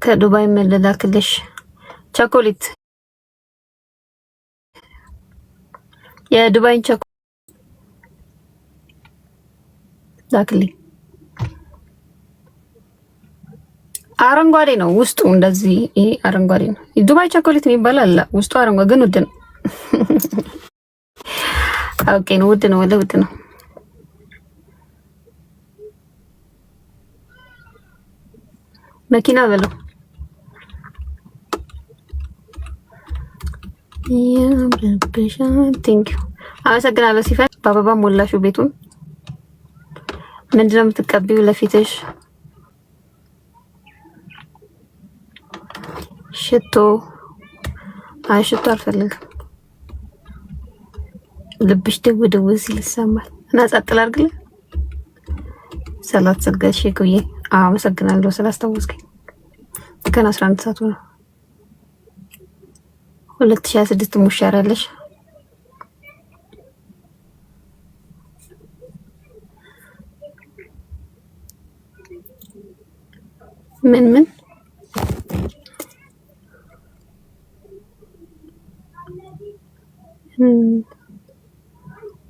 ከዱባይ መለላክልሽ ቸኮሌት የዱባይን ቸኮሌት ላክልኝ። አረንጓዴ ነው ውስጡ፣ እንደዚህ ይሄ አረንጓዴ ነው። ዱባይ ቸኮሌት የሚባል አለ ውስጡ አረንጓዴ፣ ግን ውድ ነው። ኦኬ ነው፣ ውድ ነው፣ ውድ ነው። መኪና በለው ቴንክ ዩ አመሰግናለሁ። ሲፈን በአበባ ሞላሹ ቤቱን። ምንድነው የምትቀቢው ለፊትሽ? ሽቶ? አይ ሽቶ አልፈልግም። ልብሽ ደው ደው ሲል ይሰማል እና ጸጥል አድርግልኝ። ሰላት ሰገድሽ ኩዬ? አመሰግናለሁ ስላስታወስከኝ። ከና 11 ሰዓት ነው። 2026 ሙሻራለሽ። ምን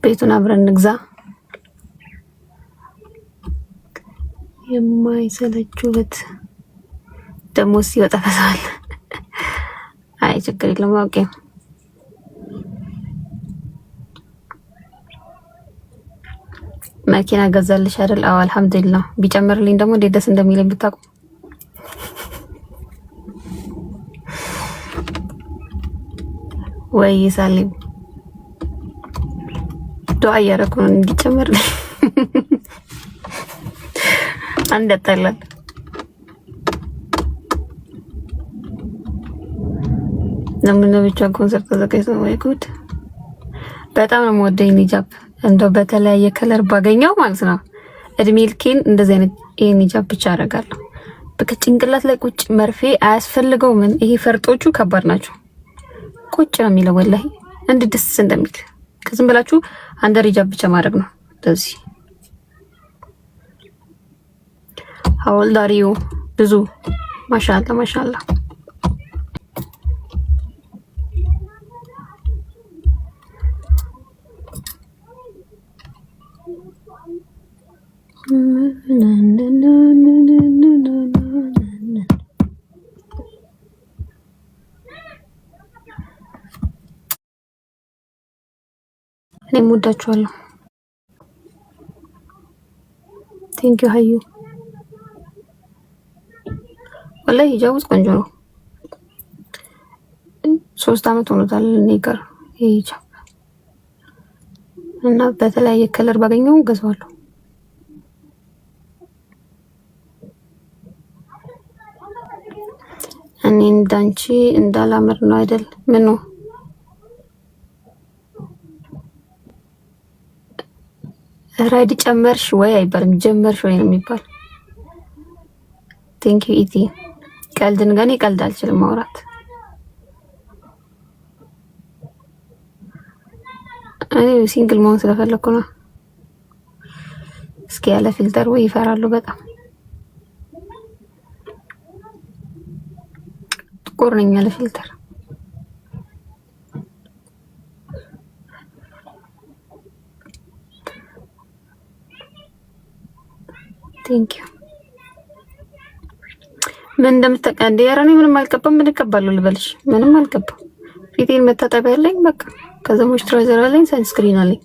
ቤቱን አብረን እንግዛ። የማይሰለችውበት ደግሞ ሲወጣ ፈሳል። አይ ችግር የለም። ኦኬ መኪና ገዛልሽ አይደል? አዎ አልሐምዱሊላህ። ቢጨምርልኝ ደግሞ እንዴት ደስ እንደሚለኝ ብታውቁ። ወይ ሳሊም ዱአ እያደረኩ ነው እንዲጨምርልኝ። አንድ ያጣላል። ለምን ብቻ ኮንሰርት ተዘጋጅቶ ወይ ጉድ! በጣም ነው የምወደው ሂጃብ። እንደው በተለያየ ከለር ባገኘው ማለት ነው እድሜ ልኬን እንደዚህ አይነት ይሄን ሂጃብ ብቻ አደርጋለሁ። በቃ ጭንቅላት ላይ ቁጭ መርፌ አያስፈልገው። ምን ይሄ ፈርጦቹ ከባድ ናቸው። ቁጭ ነው የሚለው ወላሂ እንድ ደስ እንደሚል ከዝም ብላችሁ አንደር ሂጃብ ብቻ ማድረግ ነው እንደዚህ። አወልዳሪው ብዙ ማሻአላ ማሻአላ። እኔም ወዳችኋለሁ። ቴንክ ዩ ሀዩ። ወላሂ ሂጃቡ ቆንጆ ነው። 3 አመት ሆኖታል እኔ ጋር ይሄ ሂጃብ እና በተለያየ ከለር ባገኘው ገዛዋለሁ። እኔ እንዳንቺ እንዳላምር ነው አይደል? ምን ነው ራይድ ጨመርሽ ወይ አይባልም፣ ጀመርሽ ወይ ነው የሚባል። ቴንክ ዩ ኢቲ። ቀልድን ግን ቀልድ አልችልም ማውራት። እኔ ሲንግል መሆን ስለፈለኩ ነው። እስኪ ያለ ፊልተር ወይ ይፈራሉ በጣም። ጥቁር ነኝ ያለ ፊልተር። ቴንክ ዩ። ምን እንደምትቀንዴ? ኧረ እኔ ምንም አልቀባም። ምን እቀባለሁ ልበልሽ? ምንም አልቀባም። ፊቴን መታጠቢያ አለኝ በቃ። ከዛ ሞይስቸራይዘር አለኝ፣ ሰንስክሪን አለኝ።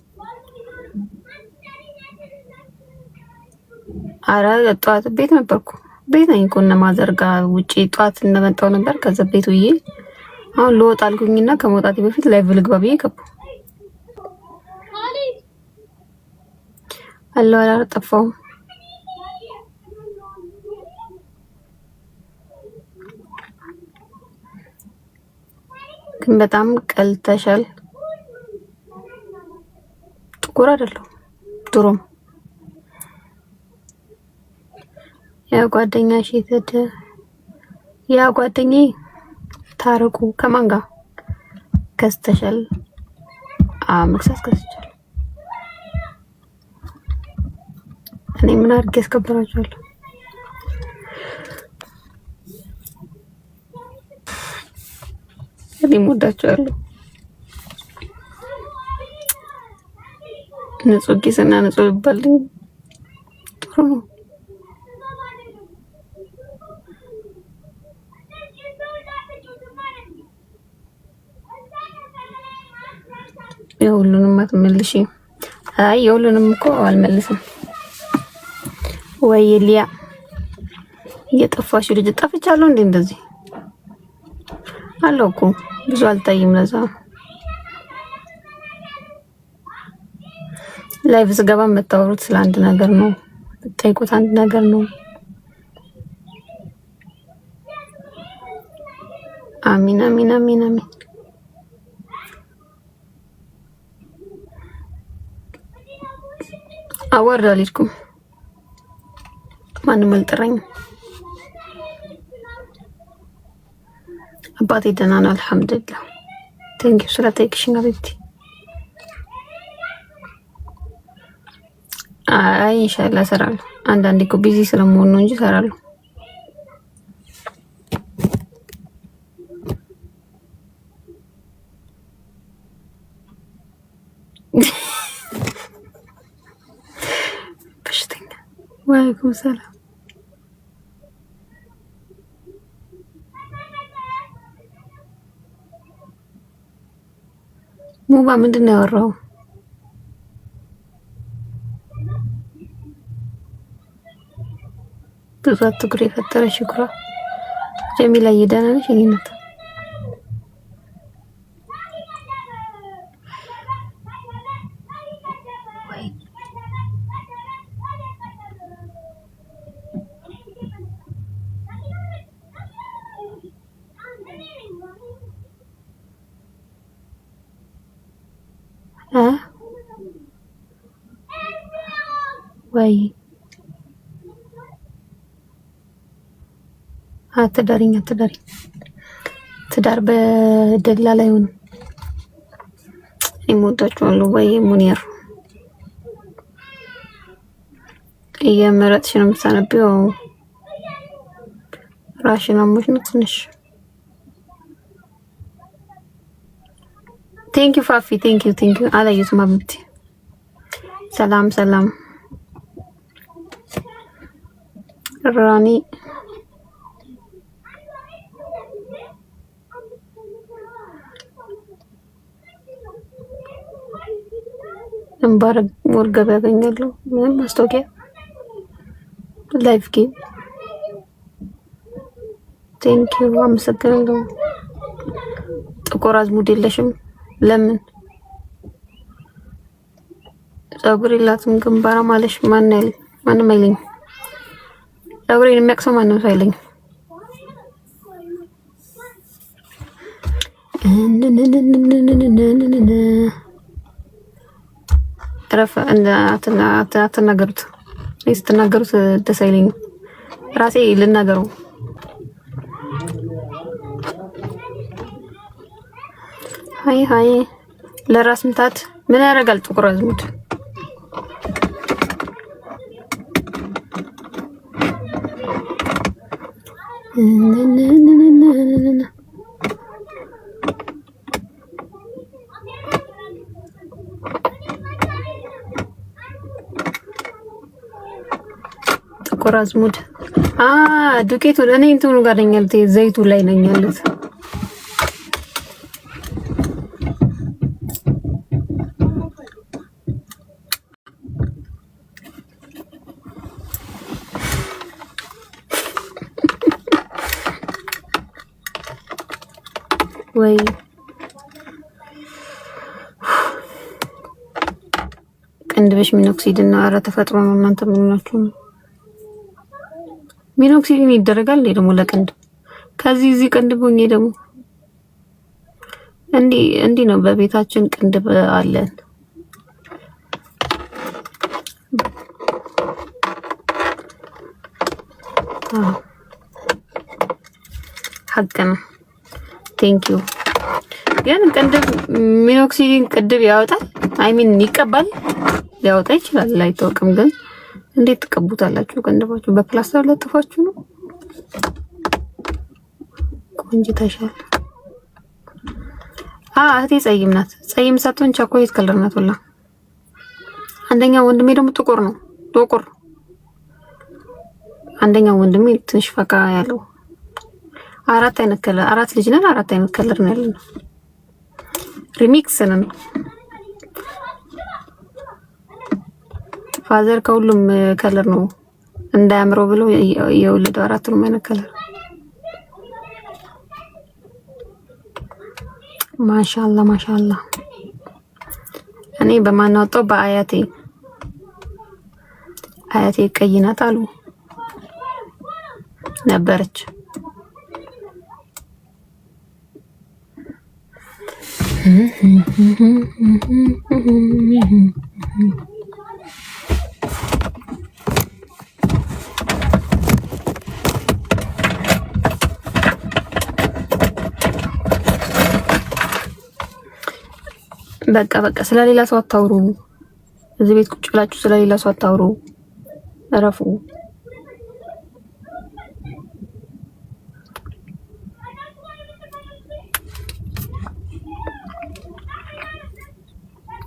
ኧረ ጠዋት ቤት ነበርኩ። ቤት ነኝ እኮ እነ ማዘር ጋር ውጪ ጠዋት እንደመጣሁ ነበር። ከዛ ቤት ውዬ አሁን ልወጣ አልኩኝና ከመውጣቴ በፊት ላይቭ ልግባ ብዬ ገባሁ። አለው አላጠፋሁም። ግን በጣም ቀልተሻል። ጥቁር አይደለሁ ድሮም። ያ ጓደኛሽ የተደ ያ ጓደኛዬ ታረቁ ከማን ጋር ከስተሻል? መክሰስ ከስተሻል። እኔ ምን አድርጌ ያስከብራችኋለሁ? እኔ ወዳችኋለሁ። ንጹህ ጊዜና ንጹህ ልባልኝ ጥሩ ነው። የሁሉንም አትመልሺ። አይ የሁሉንም እኮ አልመልስም። ወይ ሊያ የጠፋሽ ልጅ ጠፍቻለሁ እንዴ? እንደዚህ አለው እኮ ብዙ አልታይም። ለዛ ላይቭ ስገባ የምታወሩት ስለ አንድ ነገር ነው፣ የምትጠይቁት አንድ ነገር ነው። አሚን አሚን አሚን አሚን። አወርድ አልሄድኩም፣ ማንም አልጠራኝም። አባቴ ደህና ነው አልሐምዱሊላህ። ቴንኪው ስለጠየቅሽኝ አቤቴ። አይ ኢንሻአላህ እሰራለሁ። አንዳንዴ እኮ ቢዚ ስለምሆን ነው እንጂ እሰራለሁ። በሽተኛ ወአለይኩም ሰላም። ሙባ ምንድን ነው ያወራው? ብዙ አትኩር የፈጠረ ሽኩራ ጀሚላ እየዳነ ነሽ እኔነት ወይ አትዳሪኝ ትዳር በደላላ ይሁን። እሞዳችኋለሁ። ወይ ሙኒር እየመረጥሽ ነው የምታነቢው። ራሽን አሞሽ ነው ትንሽ። ቴንኪው ፋፊ ቴንኪው አላየሁትም አብቲ። ሰላም ራኒ እንባረግ ወርገብ ያገኛለሁ። ምንም ማስታወቂያ ላይቭ ጌም ቴንኪው አመሰግናለሁ። ጥቁር አዝሙድ የለሽም? ለምን ፀጉር የላትም ግንባራ ማለሽ? ማንም አይለኝ። ፀጉሬን የሚያቅሰው ማንም ሰው አይለኝ። ረፈ አትናገሩት። ስትናገሩት ደስ አይለኝም። ራሴ ልናገረው። ሃይ ለራስ ምታት ምን ያደርጋል ጥቁር አዝሙድ? ጥቁር አዝሙድ ዱቄቱ እኔ እንትኑ ጋር ነኝ ያሉት፣ ዘይቱ ላይ ነኝ ያሉት። ወይ ቅንድብሽ ሚኖክሲድ እና ኧረ ተፈጥሮ ነው። እናንተ ምን ሆናችሁ ነው? ሚኖክሲዲን ይደረጋል ደግሞ ለቅንድብ። ከዚህ ቅንድብ ሆኜ ደግሞ እንዲህ ነው። በቤታችን ቅንድብ አለን። ሀቅ ነው። ቴንኪዩ። ግን ቅንድብ ሚኖክሲዲን ቅንድብ ያወጣል? አይሚን ይቀባል? ሊያወጣ ይችላል፣ አይታወቅም። ግን እንዴት ትቀቡታላችሁ? ገንደባችሁ በፕላስተር ለጥፋችሁ ነው። ቆንጅተሻል። እህቴ ጸይም ናት። ጸይም ሳትሆን ቸኮሌት ከለር ናት ሁላ። አንደኛው ወንድሜ ደግሞ ጥቁር ነው፣ ጥቁር። አንደኛው ወንድሜ ትንሽ ፈካ ያለው። አራት አይነት ከለር፣ አራት ልጅ ነን። አራት አይነት ከለር ነው ያለው። ሪሚክስ ነን። ፋዘር ከሁሉም ከለር ነው እንዳያምረው ብሎ የወለደው አራቱንም አይነት ከለር። ማሻአላ ማሻአላ። እኔ በማናወጣው በአያቴ ቀይ ናት አሉ ነበረች። በቃ ስለሌላ ሰው አታውሩ። እዚህ ቤት ቁጭ ብላችሁ ስለሌላ ሰው አታውሩ። እረፉ።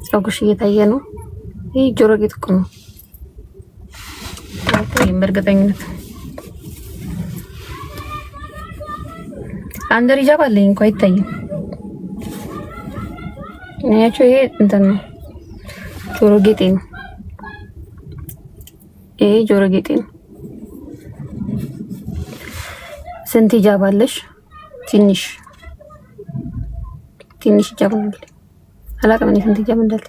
ጸጉሽ እየታየ ነው። ይሄ ጆሮ ጌጥ እኮ ነው። በእርግጠኝነት አንደር ሂጃብ አለኝ እንኳን አይታይም። ያቸው ይሄ እንትን ነው፣ ጆሮ ጌጤ ነው። ይሄ ጆሮ ጌጤ ነው። ስንት ሂጃብ አለሽ? ትንሽ ሂጃብ ነው። አላውቅም እኔ ስንት ሂጃብ እንዳለ።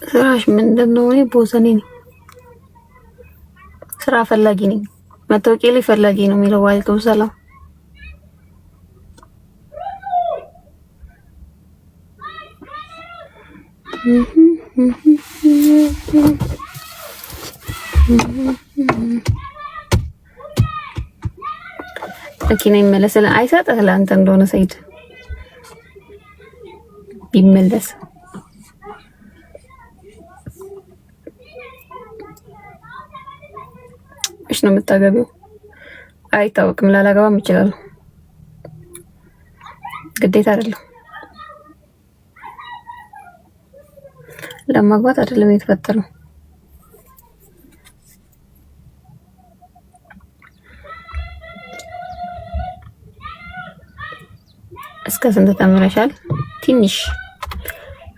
ስራሽ ምንድን ነው? እኔ ቦዘኔ ነኝ፣ ስራ ፈላጊ ነኝ። መታወቂያ ላይ ፈላጊ ነው የሚለው። ዋልኩም ሰላም። መኪና ይመለስልህ አይሰጥህ ለአንተ እንደሆነ ሰይድ ቢመለስ እሺ ነው የምታገቢው? አይታወቅም። ላላገባም ይችላል። ግዴታ አይደለም። ለማግባት አይደለም የተፈጠረው። እስከ ስንት ተምረሻል? ትንሽ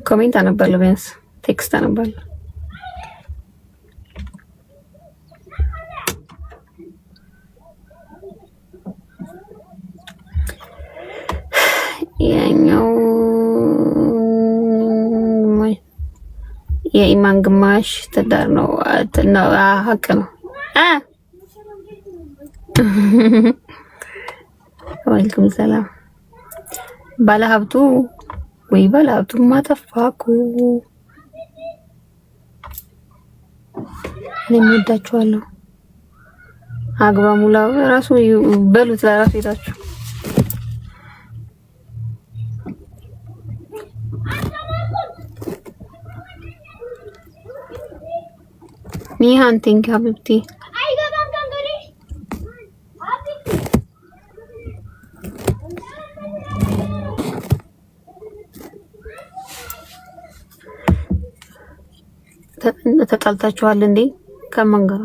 ኮሜንት አነባለሁ፣ ቢያንስ ቴክስት አነባለሁ። ያኛው የኢማን ግማሽ ትዳር ነው። ሀቅ ነው። ወአለይኩም ሰላም። ባለሀብቱ ወይ ባለሀብቱ ማተፋኩ እኔም ወዳችኋለሁ። አግባ ሙላ ራሱ በሉት ለራሱ ሄዳችሁ ኒሃን ቲንክ ሀቢብቲ ተጣልታችኋል እንዴ? ከማን ጋር?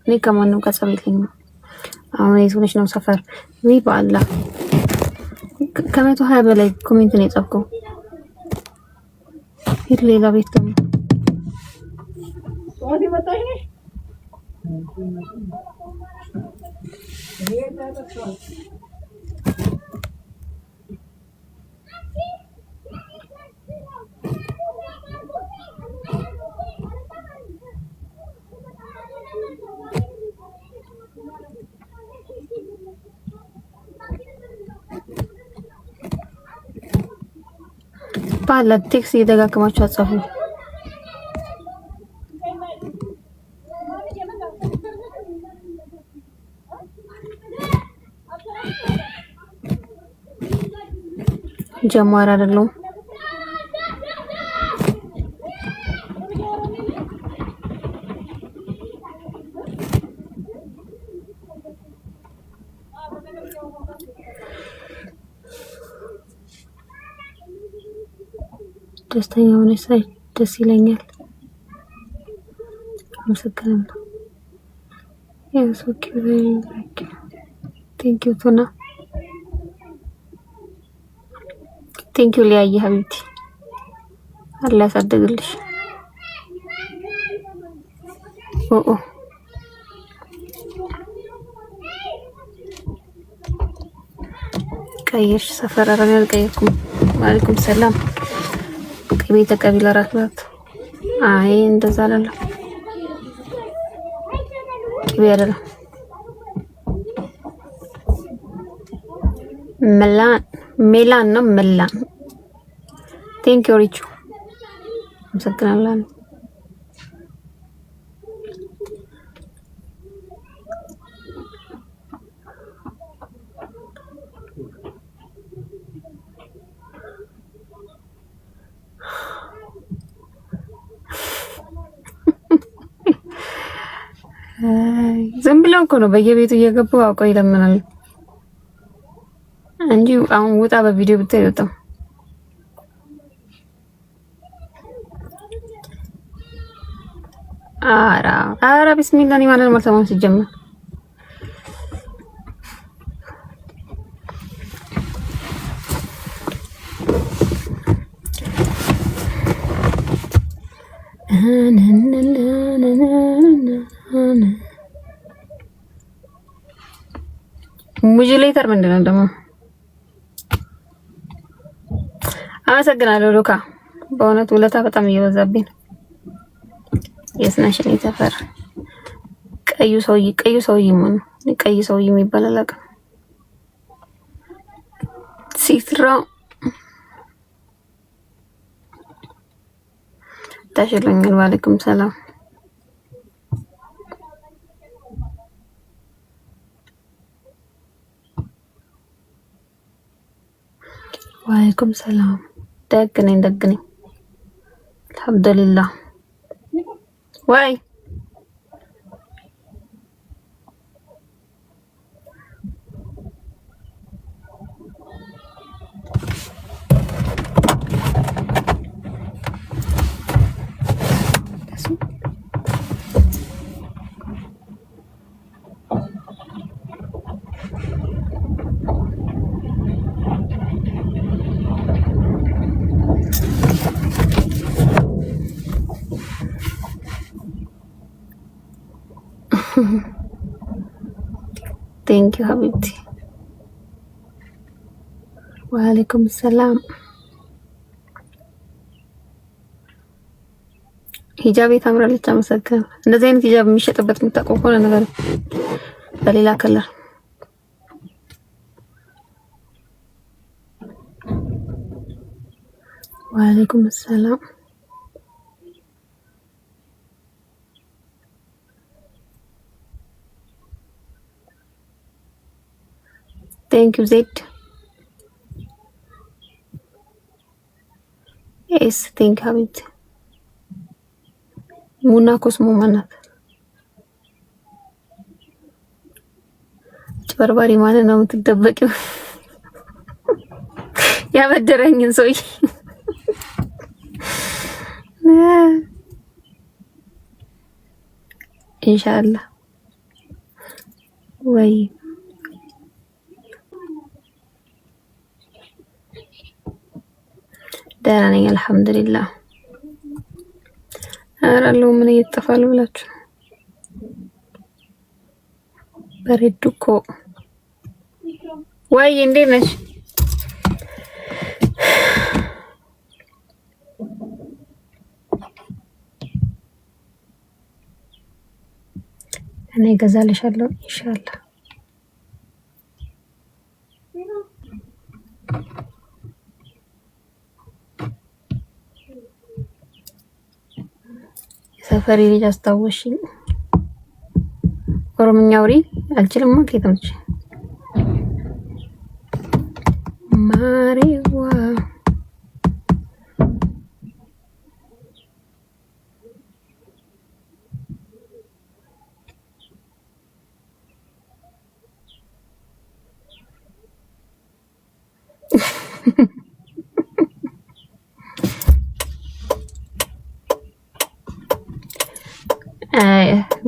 እኔ ከማንም ጋር ጸብ የለኝም። አሁን የሆነች ነው ሰፈር ወይ በአላህ ከ120 በላይ ኮሜንት ነው የጻፍከው። ሂድ ሌላ ቤት ደግሞ ባላ ቴክስት እየደጋገማችሁ አጻፉ። ጀማር አይደለም ደስተኛ ሆነሽ ሳይ ደስ ይለኛል። አመሰግናለሁ። Yes, okay, very like. Thank you, Tuna. Thank you, ሊያየ ሀቢብቲ አላህ ያሳድግልሽ። ኦ ቀይርሽ ሰፈር አረን አልቀየርኩም። ወአለይኩም ሰላም። ቅቤ ተቀቢል አራት ናት። አይ እንደዛ አይደለም፣ ቅቤ አይደለም። ሜላን ነው ሜላን። ቴንክ ዩ ሪቹ አመሰግናለሁ። ዝም ብለው እኮ ነው በየቤቱ እየገቡ አውቀው ይለምናሉ እንጂ አሁን ውጣ በቪዲዮ ብታይ ወጣው። አራ ቢስሚላህ ነው ማለት ነው ሲጀመር ሙጅሌተር ምንድነው ደግሞ? አመሰግናለሁ ሉካ። በእውነት ውለታ በጣም እየበዛብኝ ነው። የስናሽን ተፈር ቀዩ ሰውዬ ምን ቀይ ሰውዬ የሚባል አላውቅም። ሲትራ ታሽሎኛል። ወአለይኩም ሰላም። ወአለይኩም ሰላም። ደግ ነኝ አልሐምዱሊላህ። ወይ ቴንክ ዩ ሀቢብቲ። ወአለይኩም ሰላም። ሂጃብ ታምራለች። አመሰግናለሁ። እንደዚህ አይነት ሂጃብ የሚሸጥበት የምታውቀው ከሆነ ነገር በሌላ ከለር ወአለይኩም ሰላም። ቴንክ ዩ ዜድ ኤስ ቴንክ ሀቢብቲ። ሙና ኮስሞ ማናት? ጭበርባሪ ማለት ነው የምትደበቂው። ያበደረኝን ሰውዬ ኢንሻአላህ ወይ ደህና ነኝ አልሐምዱሊላህ። አራለው ምን እየተጠፋሉ ብላችሁ በሬዱ እኮ ወይ እንዴት ነሽ? እኔ እገዛልሻለሁ ኢንሻአላህ። ሰፈሪ ልጅ አስታወሽኝ። ኦሮምኛ አውሪ አልችልም። ከየትምጭ ማሪዋ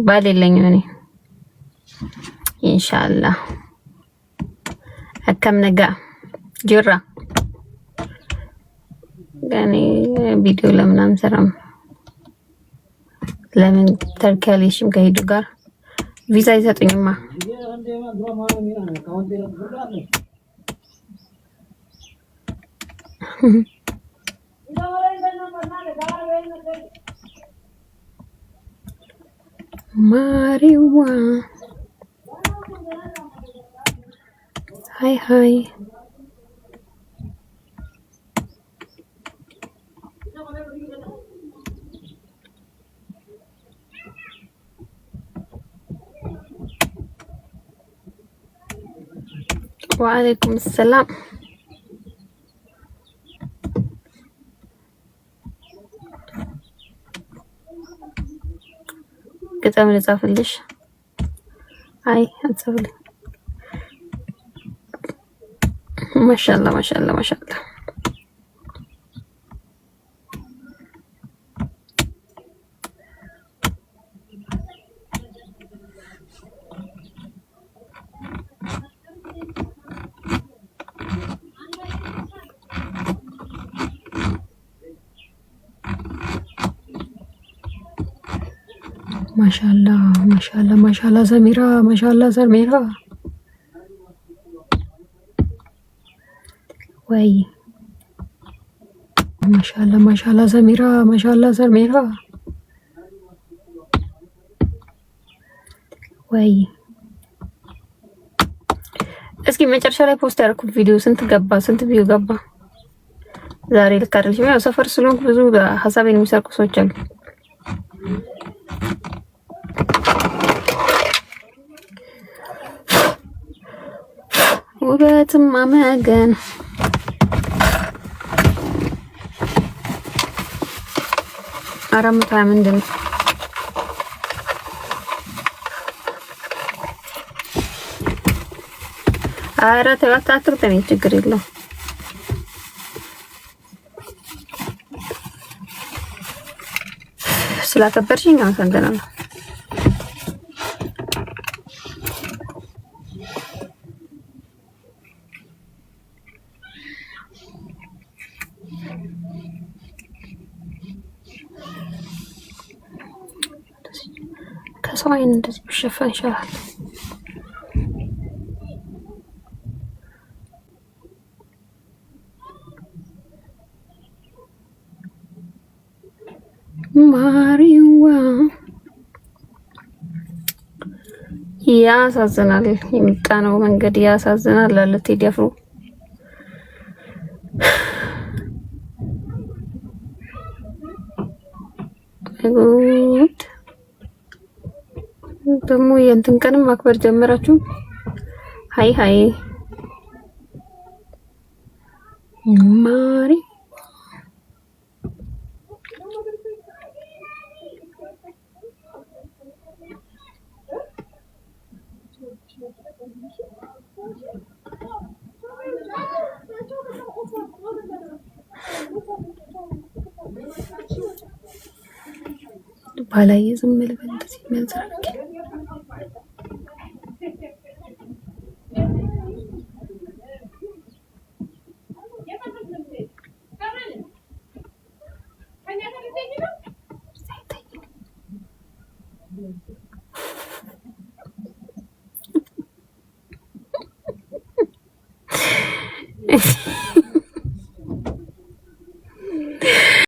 ባል የለኝም እኔ ኢንሻአላህ አከም ነጋ ጅራ ጋኔ ቪዲዮ ለምን አንሰራም? ለምን ተርካሊሽም ከሄዱ ጋር ቪዛ ይሰጡኝማ። ማሪዋ ሃይ ሃይ ወአለይኩም ሰላም። ግጥም ልጻፍልሽ? አይ አትጻፍልኝ። ማሻአላ ማሻአላ ማሻአላ ማሻአላ ማሻአላ ማሻአላ ሰሚራ ማሻአላ ሰሚራ ወይ ማሻአላ ማሻአላ ሰሚራ ማሻአላ ሰሚራ ወይ እስኪ መጨረሻ ላይ ፖስት ያደረኩት ቪዲዮ ስንት ገባ? ስንት ቪው ገባ? ዛሬ ልክ አይደለም። ያው ሰፈር ስለሆንኩ ብዙ ሀሳቤን የሚሰርቁ ሰዎች አሉ። ውበትም አመገን አራምታ ምንድን ነው? ኧረ ተው አትቅጠሚ፣ ችግር የለውም። ስላከበርሽኝ አመሰግናለሁ። ከሰው አይን እንደዚህ ብሸፈን ይሻላል። ማሪዋ ያሳዝናል። የሚጣነው መንገድ ያሳዝናል አለ ቴዲ አፍሮ። ደግሞ የእንትን ቀንም ማክበር ጀመራችሁ። ሃይ ሃይ ማሪ ባላይ ዝም ልበል እንደዚህ የሚያንጸባርቅ